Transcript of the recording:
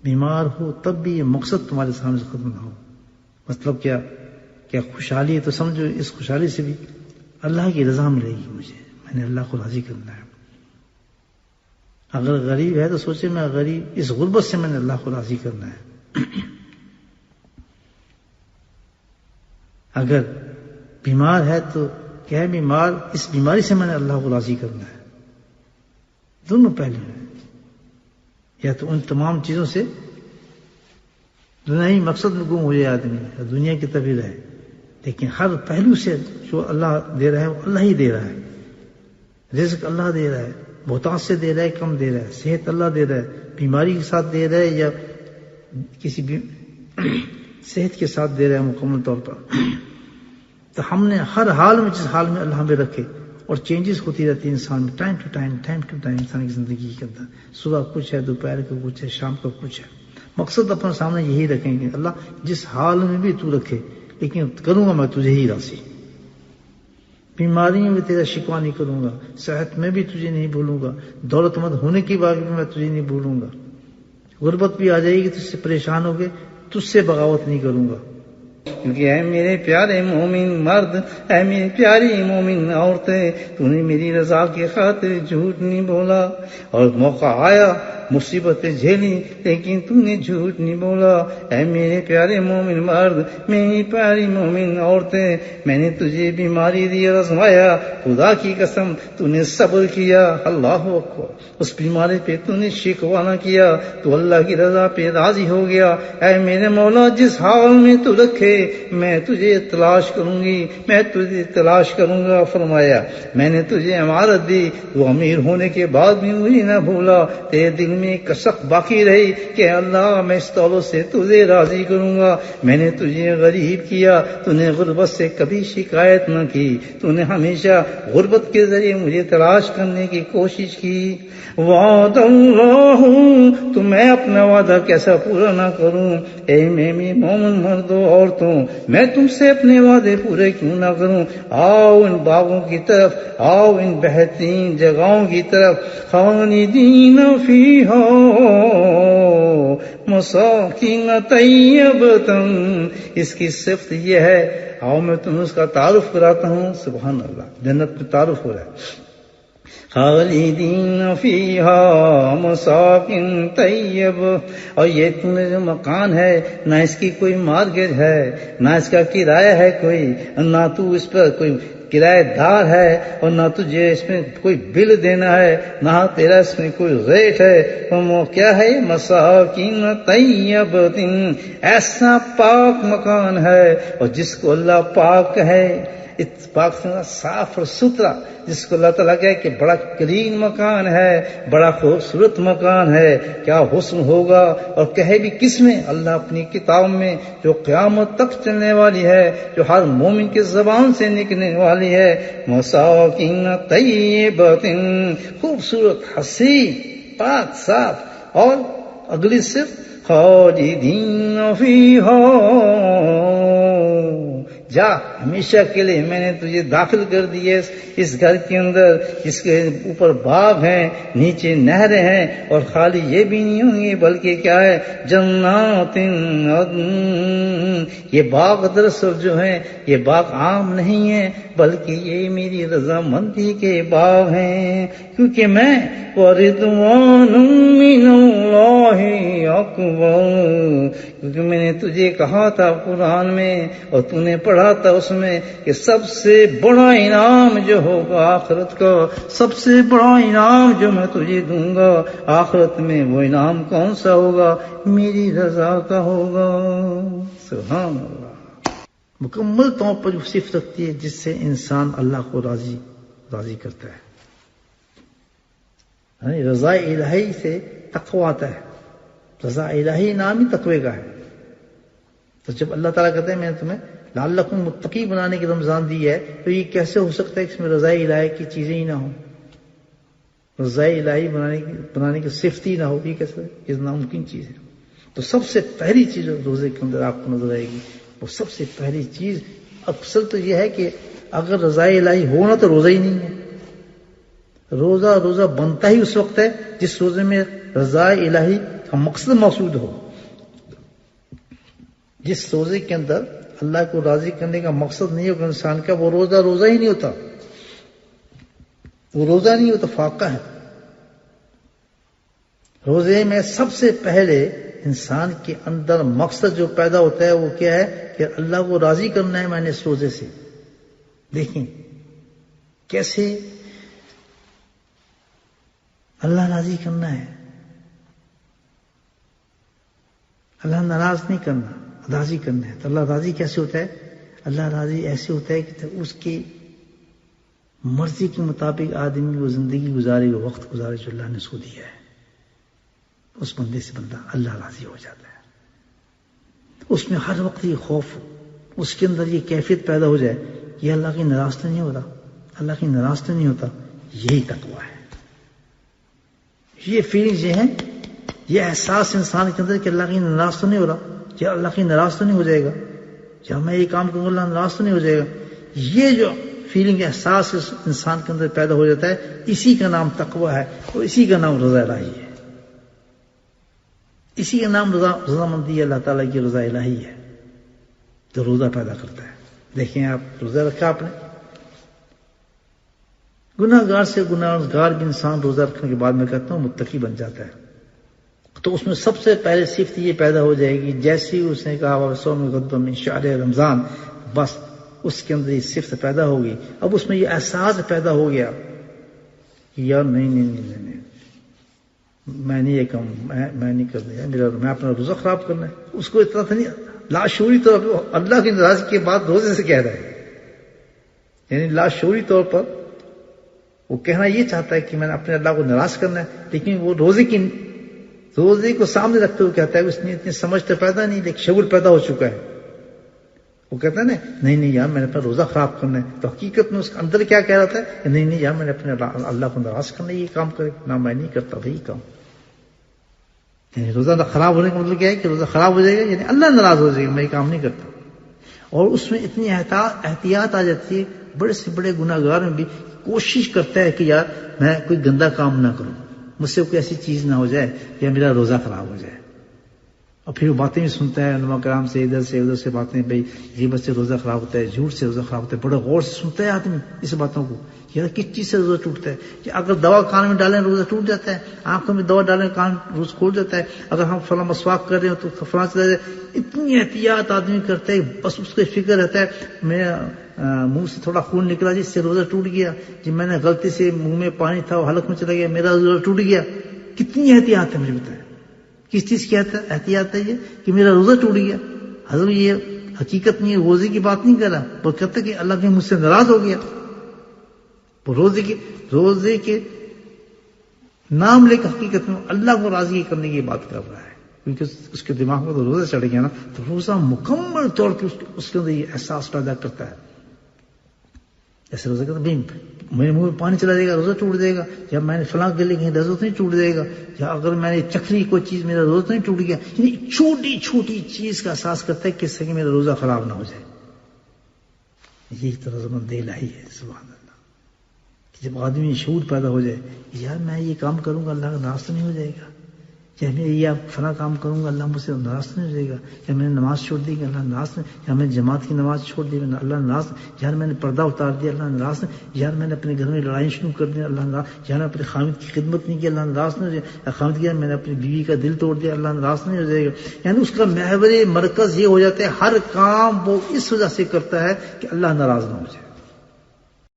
بیمار ہو تب بھی یہ مقصد تمہارے سامنے سے ختم نہ ہو. مطلب کیا خوشحالی ہے تو سمجھو اس خوشحالی سے بھی اللہ کی رضا ملے گی مجھے، میں نے اللہ کو راضی کرنا ہے. اگر غریب ہے تو سوچے میں غریب، اس غربت سے میں نے اللہ کو راضی کرنا ہے. اگر بیمار ہے تو کیا ہے بیمار، اس بیماری سے میں نے اللہ کو راضی کرنا ہے. دونوں پہلو ہیں. یا تو ان تمام چیزوں سے دنیائی مقصد میں گم ہو جائے آدمی، دنیا کی طرف ہی رہے، لیکن ہر پہلو سے جو اللہ دے رہا ہے وہ اللہ ہی دے رہا ہے. رزق اللہ دے رہا ہے، بہتات سے دے رہا ہے، کم دے رہا ہے. صحت اللہ دے رہا ہے، بیماری کے ساتھ دے رہا ہے یا کسی صحت کے ساتھ دے رہا ہے مکمل طور پر. تو ہم نے ہر حال میں جس حال میں اللہ ہمیں رکھے، اور چینجز ہوتی رہتی ہے انسان میں، ٹائم ٹو ٹائم انسان کی زندگی کے اندر. صبح کچھ ہے، دوپہر کا کچھ ہے، شام کا کچھ ہے. مقصد اپنے سامنے یہی رکھیں گے اللہ جس حال میں بھی تو رکھے، لیکن کروں گا میں تجھے ہی راضی. بیماری میں بھی تیرا شکوہ نہیں کروں گا، صحت میں بھی تجھے نہیں بھولوں گا، دولت مند ہونے کی بات بھی میں تجھے نہیں بھولوں گا. غربت بھی آ جائے گی، تجھ سے پریشان ہو گئے، تجھ سے بغاوت نہیں کروں گا. کیونکہ اے میرے پیارے مومن مرد، اے میری پیاری مومن عورتیں، تو نے میری رضا کی خاطر جھوٹ نہیں بولا، اور موقع آیا مصیبتیں جھیلی لیکن تو نے جھوٹ نہیں بولا. اے میرے پیارے مومن مرد، میری پیاری مومن عورتیں، میں نے تجھے بیماری دی، آزمایا، خدا کی قسم تو نے صبر کیا. اللہ اکبر. اس بیماری پہ تو نے شکوہ نہ کیا، تو اللہ کی رضا پہ راضی ہو گیا. اے میرے مولا جس حال میں تو رکھے میں تجھے تلاش کروں گی، میں تجھے تلاش کروں گا. فرمایا میں نے تجھے عمارت دی، تو امیر ہونے کے بعد بھی مجھے نہ بھولا. تیرے دل میں کسک باقی رہی کہ اللہ میں اس دولت سے تجھے راضی کروں گا. میں نے تجھے غریب کیا، تو نے غربت سے کبھی شکایت نہ کی، تو نے ہمیشہ غربت کے ذریعے مجھے تلاش کرنے کی کوشش کی. وعد اللہ، تو میں اپنا وعدہ کیسا پورا نہ کروں. اے میری مومن مردوں عورتوں، میں تم سے اپنے وعدے پورے کیوں نہ کروں. آؤ ان باغوں کی طرف، آؤ ان بہترین جگہوں کی طرف. خالدین فیہا مساکن طیبۃ، اس کی صفت یہ ہے. آؤ میں تمہیں اس کا تعارف کراتا ہوں. سبحان اللہ، جنت میں تعارف ہو رہا ہے. خالدین فیہا مساکن طیب، اور یہ تمہیں جو مکان ہے نہ اس کی کوئی مارگیج ہے، نہ اس کا کرایہ ہے کوئی، نہ تو اس پر کوئی کرایہ دار ہے، اور نہ تجھے اس میں کوئی بل دینا ہے، نہ تیرا اس میں کوئی ریٹ ہے. وہ کیا ہے؟ مساکین طیبۃ، ایسا پاک مکان ہے. اور جس کو اللہ پاک ہے، پاک صاف اور ستھرا، جس کو اللہ تعالیٰ کہے کہ بڑا کلین مکان ہے، بڑا خوبصورت مکان ہے، کیا حسن ہوگا. اور کہے بھی کس میں؟ اللہ اپنی کتاب میں جو قیامت تک چلنے والی ہے، جو ہر مومن کی زبان سے نکلنے والی ہے. مساکین طیبۃ، خوبصورت، حسین، پاک، صاف. اور اگلی صرف خالدین فیہا، جا ہمیشہ کے لیے میں نے تجھے داخل کر دیے اس گھر کے اندر، جس کے اوپر باغ ہیں، نیچے نہریں ہیں. اور خالی یہ بھی نہیں ہوں گے بلکہ کیا ہے؟ جنات عدن، یہ باغ دراصل جو ہیں یہ باغ عام نہیں ہیں، بلکہ یہ میری رضامندی کے باغ ہیں. کیونکہ میں وَرِضْوَانٌ مِّنَ اللَّهِ أَكْبَرُ، کیونکہ میں نے تجھے کہا تھا قرآن میں، اور تو نے پڑھا تھا اس میں کہ سب سے بڑا انعام جو ہوگا آخرت کا، سب سے بڑا انعام جو میں تجھے دوں گا آخرت میں، وہ انعام کون سا ہوگا؟ میری رضا کا ہوگا. سبحان اللہ. مکمل طور پر جو صفت رکھتی ہے جس سے انسان اللہ کو راضی کرتا ہے. رضا الہی سے تقویٰ آتا ہے. رضا الہی نام ہی تقوی کا ہے. تو جب اللہ تعالیٰ کہتے ہیں میں نے تمہیں لعلکم متقی بنانے کی رمضان دی ہے، تو یہ کیسے ہو سکتا ہے کہ اس میں رضا الہی کی چیزیں ہی نہ ہوں، رضا الہی بنانے کی صفت ہی نہ ہو؟ یہ کیسے؟ یہ ناممکن چیز ہے. تو سب سے پہلی چیز روزے کے اندر آپ کو نظر آئے گی، وہ سب سے پہلی چیز اکثر تو یہ ہے کہ اگر رضا الہی ہونا تو روزہ ہی نہیں ہے. روزہ بنتا ہی اس وقت ہے جس روزے میں رضا الہی کا مقصد موجود ہو. جس روزے کے اندر اللہ کو راضی کرنے کا مقصد نہیں ہوگا انسان کا، وہ روزہ روزہ ہی نہیں ہوتا، وہ روزہ نہیں ہوتا، فاقہ ہے. روزے میں سب سے پہلے انسان کے اندر مقصد جو پیدا ہوتا ہے وہ کیا ہے کہ اللہ کو راضی کرنا ہے میں نے اس روزے سے. دیکھیں کیسے اللہ راضی کرنا ہے، اللہ ناراض نہیں کرنا، راضی کرنا ہے. تو اللہ راضی کیسے ہوتا ہے؟ اللہ راضی ایسے ہوتا ہے کہ اس کی مرضی کے مطابق آدمی وہ زندگی گزارے، وہ وقت گزارے جو اللہ نے اس کو دیا ہے. اس بندے سے بندہ اللہ راضی ہو جاتا ہے. اس میں ہر وقت یہ خوف، اس کے اندر یہ کیفیت پیدا ہو جائے کہ اللہ کی ناراض تو نہیں ہو رہا، اللہ کی ناراض تو نہیں ہوتا. یہی تقویٰ ہے. یہ فیلنگز یہ ہیں، یہ احساس انسان کے اندر کہ اللہ کی ناراض تو نہیں ہو رہا، کیا اللہ کی ناراض تو نہیں ہو جائے گا، کیا میں یہ کام کروں اللہ ناراض تو نہیں ہو جائے گا. یہ جو فیلنگ احساس انسان کے اندر پیدا ہو جاتا ہے، اسی کا نام تقویٰ ہے اور اسی کا نام رضا الہی ہے. اسی کا نام رضامندی اللہ تعالیٰ کی رضا الہی ہے جو روزہ پیدا کرتا ہے. دیکھیں آپ روزہ رکھا آپ نے، گناہ گار سے گناہ گار بھی انسان روزہ رکھنے کے بعد میں کہتا ہوں متقی بن جاتا ہے. تو اس میں سب سے پہلے صفت یہ پیدا ہو جائے گی، جیسے ہی اس نے کہا صوم غد من شہر رمضان، بس اس کے اندر یہ صفت پیدا ہوگی. اب اس میں یہ احساس پیدا ہو گیا کہ یار نہیں میں نہیں یہ کام میں نہیں کرنا، میں اپنا روزہ خراب کرنا ہے. اس کو اتنا تو نہیں، لاشعوری طور پر اللہ کی ناراضگی کے بعد روزے سے کہہ رہا ہے، یعنی لاشعوری طور پر وہ کہنا یہ چاہتا ہے کہ میں نے اپنے اللہ کو ناراض کرنا ہے، لیکن وہ روزے کو سامنے رکھتے ہوئے کہتا ہے اس نے اتنی سمجھ تو پیدا نہیں، لیکن شعور پیدا ہو چکا ہے. وہ کہتا ہے نا نہیں یار میں نے اپنا روزہ خراب کرنا ہے، تو حقیقت میں اس کے اندر کیا کہہ رہا تھا کہ نہیں یار میں نے اپنے اللہ کو ناراض کرنا ہے، یہ کام کرے نہ میں نہیں کرتا بھائی کام. یعنی روزہ خراب ہونے کا مطلب کیا ہے کہ روزہ خراب ہو جائے گا، یعنی اللہ ناراض ہو جائے گا، میں یہ کام نہیں کرتا. اور اس میں اتنی احتیاط آ جاتی ہے، بڑے سے بڑے گناہ گار میں بھی کوشش کرتا ہے کہ یار میں کوئی گندا کام نہ کروں، مجھ سے کوئی ایسی چیز نہ ہو جائے کہ میرا روزہ خراب ہو جائے. اور پھر وہ باتیں بھی سنتا ہے علماء کرام سے، ادھر سے باتیں، بھائی غیبت سے روزہ خراب ہوتا ہے، جھوٹ سے روزہ خراب ہوتا ہے. بڑے غور سے سنتا ہے آدمی اس باتوں کو، یار کس چیز سے روزہ ٹوٹتا ہے. کہ اگر دوا کان میں ڈالیں روزہ ٹوٹ جاتا ہے، آنکھوں میں دوا ڈالیں کان روز کھول جاتا ہے، اگر ہم فلاں مسواک کر رہے ہو تو فلاں چلا جائے. اتنی احتیاط آدمی کرتا ہے، بس اس کو فکر رہتا ہے میں منہ سے تھوڑا خون نکلا جس سے روزہ ٹوٹ گیا، جب میں نے غلطی سے منہ میں پانی تھا وہ حلق میں چلا گیا میرا روزہ ٹوٹ گیا. کتنی احتیاط ہے مجھے بتائیں، کس چیز کی احتیاط ہے یہ کہ میرا روزہ ٹوٹ گیا. حضرت یہ حقیقت میں روزے کی بات نہیں کر رہا، وہ کہتا کہ اللہ کے مجھ سے ناراض ہو گیا. وہ روزے کے نام لے کر حقیقت میں اللہ کو راضی کرنے کی بات کر رہا ہے، کیونکہ اس کے دماغ میں تو روزہ چڑھ گیا نا، تو روزہ مکمل طور پہ اس کے اندر یہ احساس پیدا کرتا ہے. ایسے روزہ کہتا ہے میرے منہ میں پانی چلا جائے گا روزہ ٹوٹ جائے گا، یا میں نے فلاں گلے کہیں روزہ نہیں ٹوٹ جائے گا، یا اگر میں نے چکھلی کوئی چیز میرا روزہ نہیں ٹوٹ گیا. یعنی چھوٹی چھوٹی چیز کا احساس کرتا ہے کہ اس سے کہ میرا روزہ خراب نہ ہو جائے. یہی تو رضامندی الہی ہے. سبحان اللہ. جب آدمی شعور پیدا ہو جائے یار میں یہ کام کروں گا اللہ کا ناراض تو نہیں ہو جائے گا، یا میں یہ فلاں کام کروں گا اللہ مجھ سے ناراض نہیں ہو جائے گا، یا میں نے نماز چھوڑ دی کہ اللہ ناراض نہیں، یا میں نے جماعت کی نماز چھوڑ دی اللہ ناراض، یار میں نے پردہ اتار دیا اللہ ناراض نہیں، یار میں نے اپنے گھر میں لڑائی شروع کر دیا اللہ ناراض، یار میں اپنے خامد کی خدمت نہیں کی اللہ ناراض نہیں ہو جائے گا، خامد کیا میں نے اپنی بیوی کا دل توڑ دیا اللہ ناراض نہیں ہو جائے گا. یعنی اس کا محور مرکز یہ ہو جاتا ہے ہر کام وہ اس وجہ سے کرتا ہے کہ اللہ ناراض نہ ہو جائے.